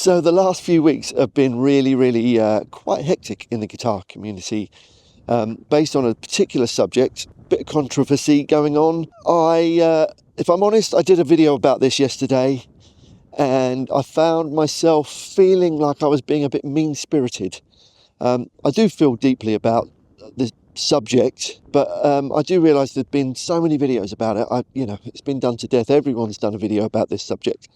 So the last few weeks have been really quite hectic in the guitar community, based on a particular subject, bit of controversy going on. If I'm honest, I did a video about this yesterday, and I found myself feeling like I was being a bit mean-spirited. I do feel deeply about the subject, but I do realise there's been so many videos about it. It's been done to death. Everyone's done a video about this subject.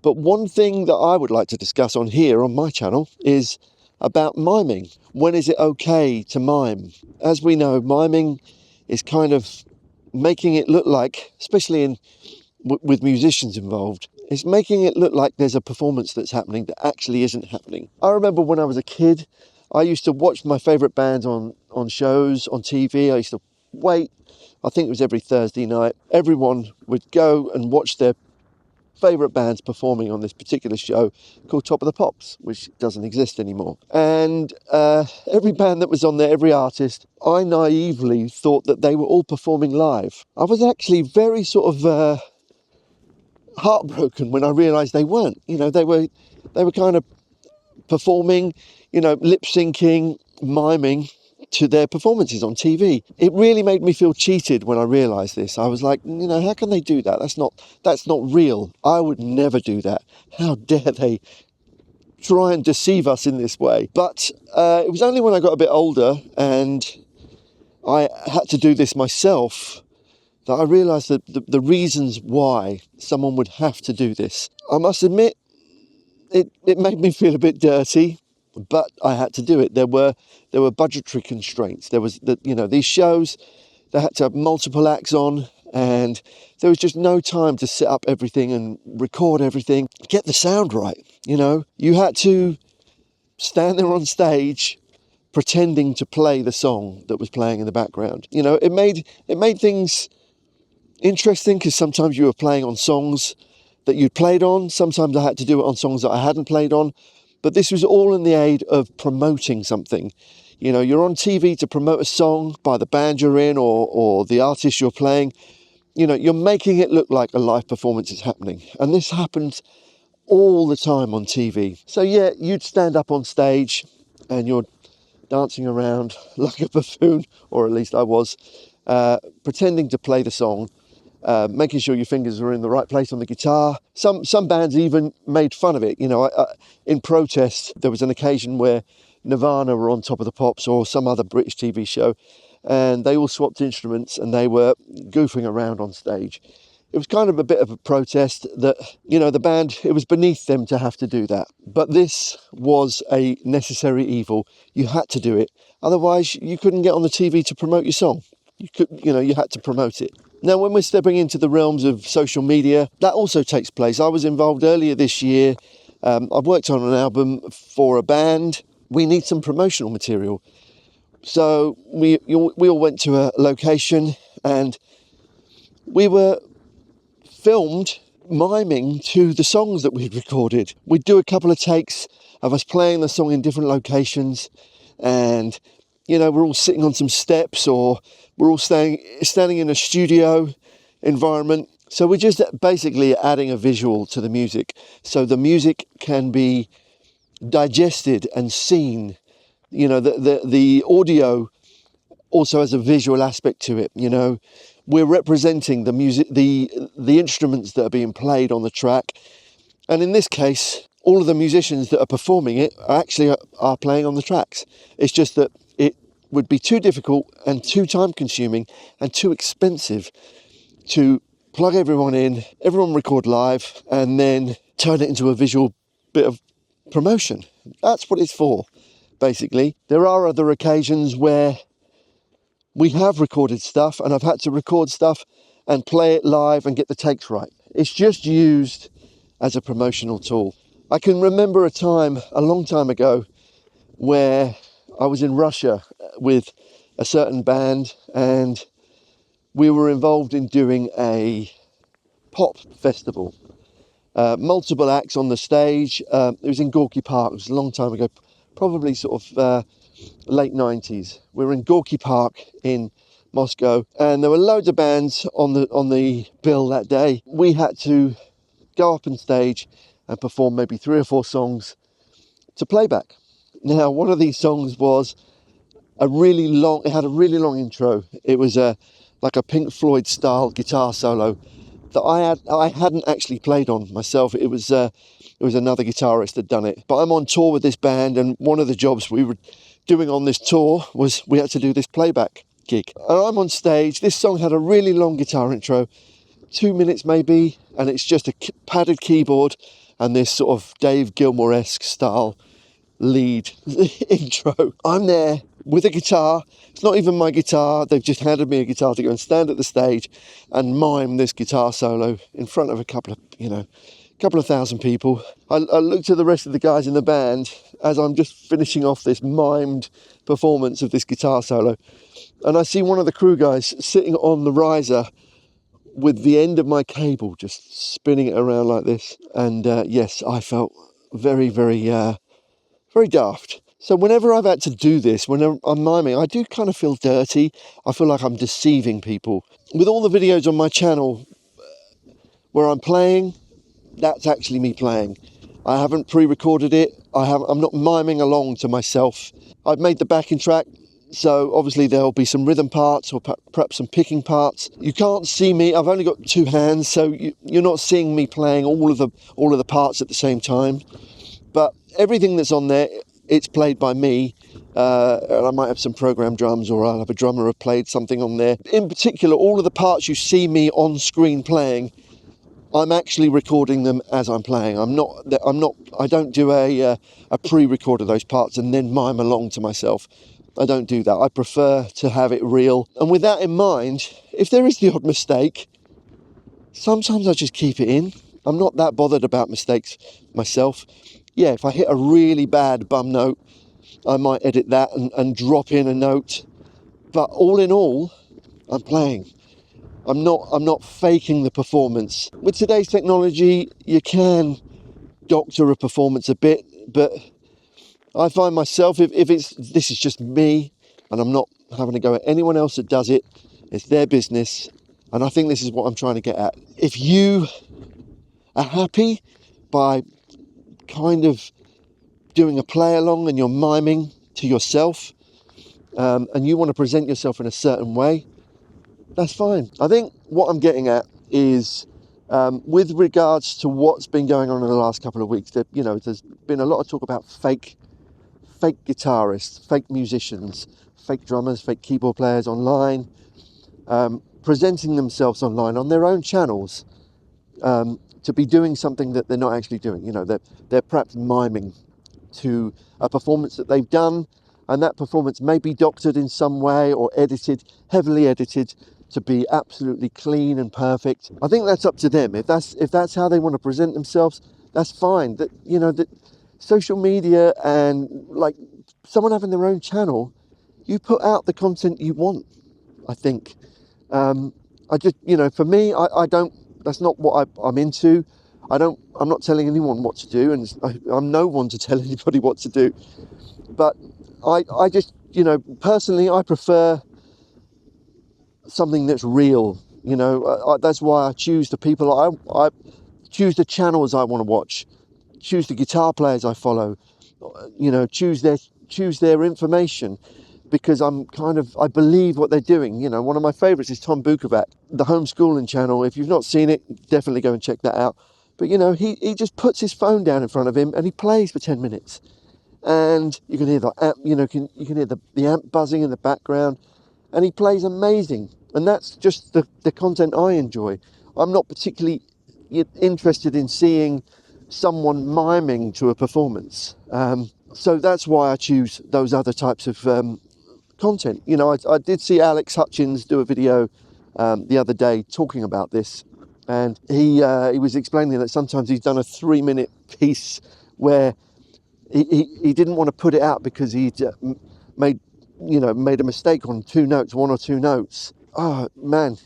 But one thing that I would like to discuss on here, on my channel, is about miming. When is it okay to mime? As we know, miming is kind of making it look like, especially with musicians involved, it's making it look like there's a performance that's happening that actually isn't happening. I remember when I was a kid, I used to watch my favourite bands on shows, on TV. I used to wait, I think it was every Thursday night. Everyone would go and watch their favourite bands performing on this particular show called Top of the Pops, which doesn't exist anymore. And every band that was on there, every artist, I naively thought that they were all performing live. I was actually very sort of heartbroken when I realised they weren't. They were kind of performing, lip syncing, miming to their performances on TV. It really made me feel cheated when I realised this. I was like, how can they do that? That's not real. I would never do that. How dare they try and deceive us in this way? But it was only when I got a bit older and I had to do this myself that I realised that the reasons why someone would have to do this. I must admit, it made me feel a bit dirty, but I had to do it. There were budgetary constraints. There was these shows, they had to have multiple acts on, and there was just no time to set up everything and record everything, get the sound right. You had to stand there on stage pretending to play the song that was playing in the background. It made things interesting because sometimes you were playing on songs that you'd played on. Sometimes I had to do it on songs that I hadn't played on. But this was all in the aid of promoting something. You're on TV to promote a song by the band you're in or the artist you're playing. You're making it look like a live performance is happening. And this happens all the time on TV. So yeah, you'd stand up on stage and you're dancing around like a buffoon, or at least I was, pretending to play the song. Making sure your fingers are in the right place on the guitar. Some bands even made fun of it. In protest, there was an occasion where Nirvana were on Top of the Pops or some other British TV show, and they all swapped instruments and they were goofing around on stage. It was kind of a bit of a protest that, the band, it was beneath them to have to do that. But this was a necessary evil. You had to do it. Otherwise, you couldn't get on the TV to promote your song. You had to promote it. Now, when we're stepping into the realms of social media, that also takes place. I was involved earlier this year. I've worked on an album for a band. We need some promotional material. So we all went to a location and we were filmed miming to the songs that we'd recorded. We'd do a couple of takes of us playing the song in different locations, and we're all sitting on some steps, or we're all standing in a studio environment. So we're just basically adding a visual to the music, so the music can be digested and seen. The audio also has a visual aspect to it. We're representing the music, the instruments that are being played on the track, and in this case, all of the musicians that are performing it are playing on the tracks. It's just that it would be too difficult and too time consuming and too expensive to plug everyone in, everyone record live, and then turn it into a visual bit of promotion. That's what it's for, basically. There are other occasions where we have recorded stuff and I've had to record stuff and play it live and get the takes right. It's just used as a promotional tool. I can remember a time, a long time ago, where I was in Russia with a certain band and we were involved in doing a pop festival. Multiple acts on the stage. It was in Gorky Park. It was a long time ago, probably sort of late 90s. We were in Gorky Park in Moscow, and there were loads of bands on the bill that day. We had to go up on stage and perform maybe 3 or 4 songs to playback. Now, one of these songs was it had a really long intro. It was like a Pink Floyd style guitar solo that I hadn't actually played on myself. It was another guitarist that done it. But I'm on tour with this band, and one of the jobs we were doing on this tour was we had to do this playback gig. And I'm on stage. This song had a really long guitar intro, 2 minutes maybe, and it's just a padded keyboard and this sort of Dave Gilmour-esque style lead intro. I'm there with a guitar. It's not even my guitar. They've just handed me a guitar to go and stand at the stage and mime this guitar solo in front of a couple of thousand people. I looked at the rest of the guys in the band as I'm just finishing off this mimed performance of this guitar solo, and I see one of the crew guys sitting on the riser with the end of my cable just spinning it around like this. And yes, I felt very, very, very daft. So whenever I've had to do this, whenever I'm miming, I do kind of feel dirty. I feel like I'm deceiving people. With all the videos on my channel where I'm playing, that's actually me playing. I haven't pre-recorded it. I'm not miming along to myself. I've made the backing track, so obviously there'll be some rhythm parts or perhaps some picking parts. You can't see me. I've only got 2 hands, so you're not seeing me playing all of the parts at the same time. But everything that's on there, it's played by me. And I might have some program drums, or I'll have a drummer have played something on there. In particular, all of the parts you see me on screen playing, I'm actually recording them as I'm playing. I don't do a pre-record of those parts and then mime along to myself. I don't do that. I prefer to have it real. And with that in mind, if there is the odd mistake, sometimes I just keep it in. I'm not that bothered about mistakes myself. Yeah, if I hit a really bad bum note, I might edit that and drop in a note. But all in all, I'm playing. I'm not faking the performance. With today's technology, you can doctor a performance a bit, but I find myself, if this is just me, and I'm not having to go at anyone else that does it, it's their business, and I think this is what I'm trying to get at. If you are happy by kind of doing a play along and you're miming to yourself, and you want to present yourself in a certain way, that's fine. I think what I'm getting at is, with regards to what's been going on in the last couple of weeks, that there's been a lot of talk about fake guitarists, fake musicians, fake drummers, fake keyboard players online, presenting themselves online on their own channels, to be doing something that they're not actually doing. They're perhaps miming to a performance that they've done, and that performance may be doctored in some way or edited, heavily edited, to be absolutely clean and perfect. I think that's up to them. If that's how they want to present themselves, that's fine. That social media and like someone having their own channel, you put out the content you want. I think. I just for me, I don't. That's not what I'm into. I'm not telling anyone what to do, and I'm no one to tell anybody what to do. But I just personally, I prefer something that's real. That's why I choose the people. I choose the channels I want to watch, choose the guitar players I follow, choose their information, because I believe what they're doing. One of my favorites is Tom Bukovac, the homeschooling channel. If you've not seen it, definitely go and check that out. But he just puts his phone down in front of him and he plays for 10 minutes, and you can hear the amp, you can hear the amp buzzing in the background, and he plays amazing. And that's just the content I enjoy. I'm not particularly interested in seeing someone miming to a performance. So that's why I choose those other types of content. I did see Alex Hutchins do a video the other day talking about this, and he was explaining that sometimes he's done a 3-minute piece where he didn't want to put it out because he'd made a mistake on 1 or 2 notes. Oh man,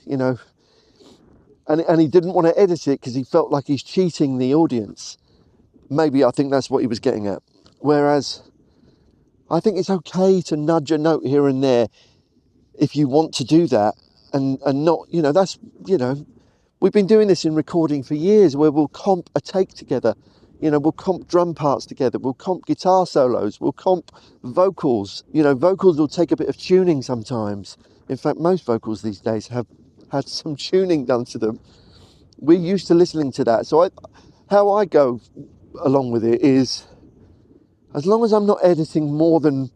and he didn't want to edit it because he felt like he's cheating the audience. Maybe I think that's what he was getting at. Whereas I think it's okay to nudge a note here and there if you want to do that, and not, we've been doing this in recording for years, where we'll comp a take together. You know, we'll comp drum parts together, we'll comp guitar solos, we'll comp vocals. You know, vocals will take a bit of tuning sometimes. In fact, most vocals these days have had some tuning done to them. We're used to listening to that. So how I go along with it is, as long as I'm not editing more than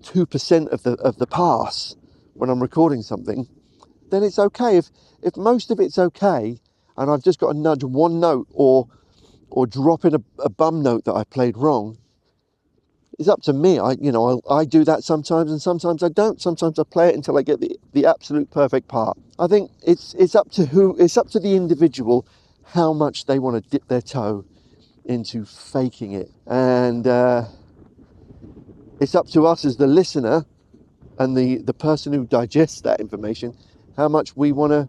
2% of the pass when I'm recording something, then it's okay. If most of it's okay, and I've just got to nudge one note or drop in a bum note that I played wrong, it's up to me. I do that sometimes, and sometimes I don't. Sometimes I play it until I get the absolute perfect part. I think it's up to the individual how much they want to dip their toe into faking it, and it's up to us as the listener and the person who digests that information how much we want to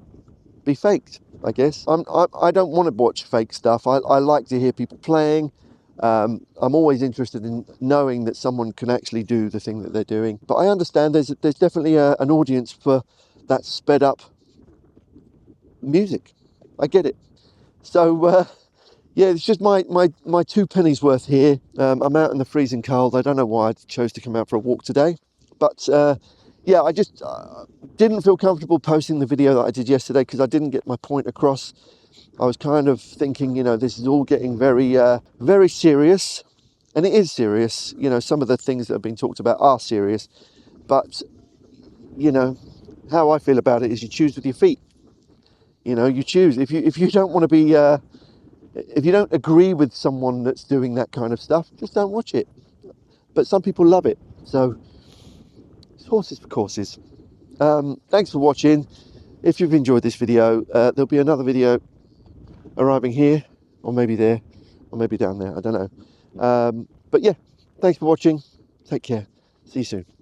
be faked, I guess. I don't want to watch fake stuff. I like to hear people playing. I'm always interested in knowing that someone can actually do the thing that they're doing. But I understand there's definitely an audience for that sped up music. I get it. So yeah, it's just my 2 pennies worth here. I'm out in the freezing cold. I don't know why I chose to come out for a walk today, but yeah, I just didn't feel comfortable posting the video that I did yesterday because I didn't get my point across. I was kind of thinking, you know, this is all getting very, very serious, and it is serious. You know, some of the things that have been talked about are serious, but, you know, how I feel about it is you choose with your feet. You know, you choose. If you don't want to be, if you don't agree with someone that's doing that kind of stuff, just don't watch it. But some people love it, so it's horses for courses. Thanks for watching. If you've enjoyed this video, there'll be another video arriving here, or maybe there, or maybe down there, I don't know. But yeah, thanks for watching. Take care. See you soon.